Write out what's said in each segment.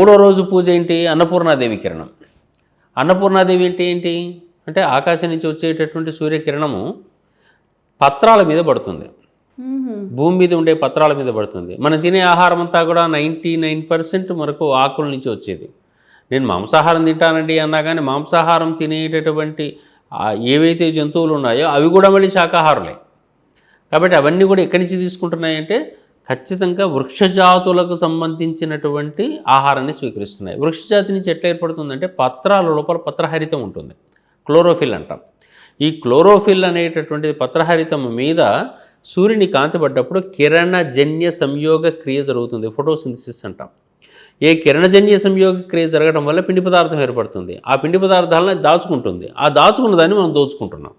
మూడో రోజు పూజ ఏంటి? అన్నపూర్ణాదేవి కిరణం. అన్నపూర్ణాదేవి అంటే ఏంటి అంటే ఆకాశం నుంచి వచ్చేటటువంటి సూర్యకిరణము పత్రాల మీద పడుతుంది, భూమి మీద ఉండే పత్రాల మీద పడుతుంది. మనం తినే ఆహారం అంతా కూడా 99% మనకు ఆకుల నుంచి వచ్చేది. నేను మాంసాహారం తింటానండి అన్నా కానీ మాంసాహారం తినేటటువంటి ఏవైతే జంతువులు ఉన్నాయో అవి కూడా మళ్ళీ శాకాహారులే. కాబట్టి అవన్నీ కూడా ఎక్కడి నుంచి తీసుకుంటున్నాయంటే ఖచ్చితంగా వృక్షజాతులకు సంబంధించినటువంటి ఆహారాన్ని స్వీకరిస్తున్నాయి. వృక్షజాతి నుంచి ఎట్లా ఏర్పడుతుందంటే పత్రాల లోపల పత్రహరితం ఉంటుంది, క్లోరోఫిల్ అంటాం. ఈ క్లోరోఫిల్ అనేటటువంటి పత్రహరితం మీద సూర్యుని కాంతి పడ్డప్పుడు కిరణజన్య సంయోగ క్రియ జరుగుతుంది, ఫోటోసింథసిస్ అంటాం. ఏ కిరణజన్య సంయోగ క్రియ జరగడం వల్ల పిండి పదార్థం ఏర్పడుతుంది. ఆ పిండి పదార్థాలను దాచుకుంటుంది. ఆ దాచుకున్న దాన్ని మనం దోచుకుంటున్నాం.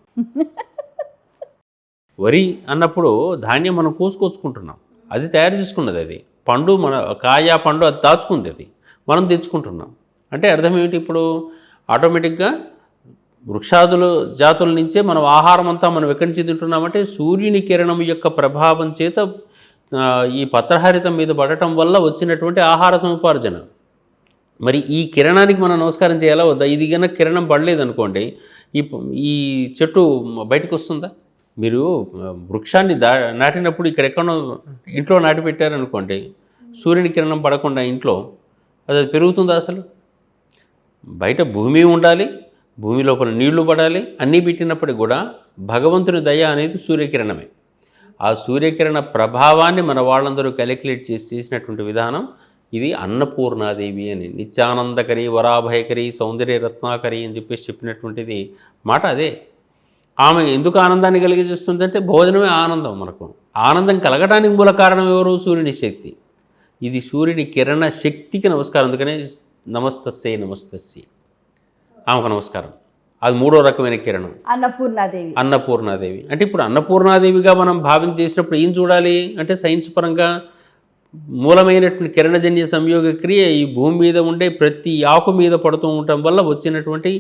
వరి అన్నప్పుడు ధాన్యం మనం కోసుకొచ్చుకుంటున్నాం, అది తయారు చేసుకున్నది. అది పండు మన కాయ పండు అది దాచుకుంది, అది మనం తెచ్చుకుంటున్నాం. అంటే అర్థం ఏమిటి? ఇప్పుడు ఆటోమేటిక్గా వృక్షాదుల జాతుల నుంచే మనం ఆహారం అంతా మనం ఎక్కడి నుంచి తింటున్నామంటే సూర్యుని కిరణం యొక్క ప్రభావం చేత ఈ పత్రహరితం మీద పడటం వల్ల వచ్చినటువంటి ఆహార సముపార్జన. మరి ఈ కిరణానికి మనం నమస్కారం చేయాలా వద్దా? ఇది కన్నా కిరణం పడలేదనుకోండి ఈ చెట్టు బయటకు వస్తుందా? మీరు వృక్షాన్ని నాటినప్పుడు ఇక్కడెక్కడో ఇంట్లో నాటి పెట్టారనుకోండి, సూర్యుని కిరణం పడకుండా ఇంట్లో అది పెరుగుతుందా? అసలు బయట భూమి ఉండాలి, భూమి లోపల నీళ్లు పడాలి, అన్నీ పెట్టినప్పటికి కూడా భగవంతుని దయ అనేది సూర్యకిరణమే. ఆ సూర్యకిరణ ప్రభావాన్ని మన వాళ్ళందరూ క్యాలిక్యులేట్ చేసినటువంటి విధానం ఇది అన్నపూర్ణాదేవి అని. నిత్యానందకరి, వరాభయకరి, సౌందర్య రత్నాకరి అని చెప్పినటువంటిది మాట అదే. ఆమె ఎందుకు ఆనందాన్ని కలిగజేస్తుందంటే భోజనమే ఆనందం. మనకు ఆనందం కలగడానికి మూల కారణం ఎవరు? సూర్యుని శక్తి. ఇది సూర్యుని కిరణ శక్తికి నమస్కారం. అందుకనే నమస్తస్యై నమస్తస్యై, ఆమెకు నమస్కారం. అది మూడో రకమైన కిరణం అన్నపూర్ణాదేవి. అంటే ఇప్పుడు అన్నపూర్ణాదేవిగా మనం భావించి చేసినప్పుడు ఏం చూడాలి అంటే సైన్స్ పరంగా మూలమైనటువంటి కిరణజన్య సంయోగ క్రియ ఈ భూమి మీద ఉండే ప్రతి ఆకు మీద పడుతూ ఉండటం వల్ల వచ్చినటువంటి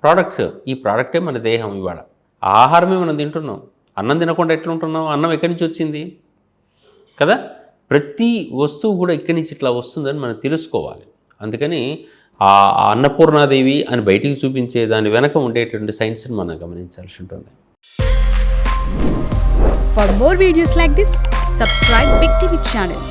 ప్రోడక్ట్. ఈ ప్రోడక్టే మన దేహం. ఇవాళ ఆహారమే మనం తింటున్నాం. అన్నం తినకుండా ఎట్లుంటున్నాం? అన్నం ఎక్కడి నుంచి వచ్చింది కదా? ప్రతి వస్తువు కూడా ఇక్కడి నుంచి ఇట్లా వస్తుందని మనం తెలుసుకోవాలి. అందుకని ఆ అన్నపూర్ణాదేవి అని బయటికి చూపించే దాని వెనక ఉండేటువంటి సైన్స్ని మనం గమనించాల్సి ఉంటుంది. For more videos like this, subscribe Big TV channel.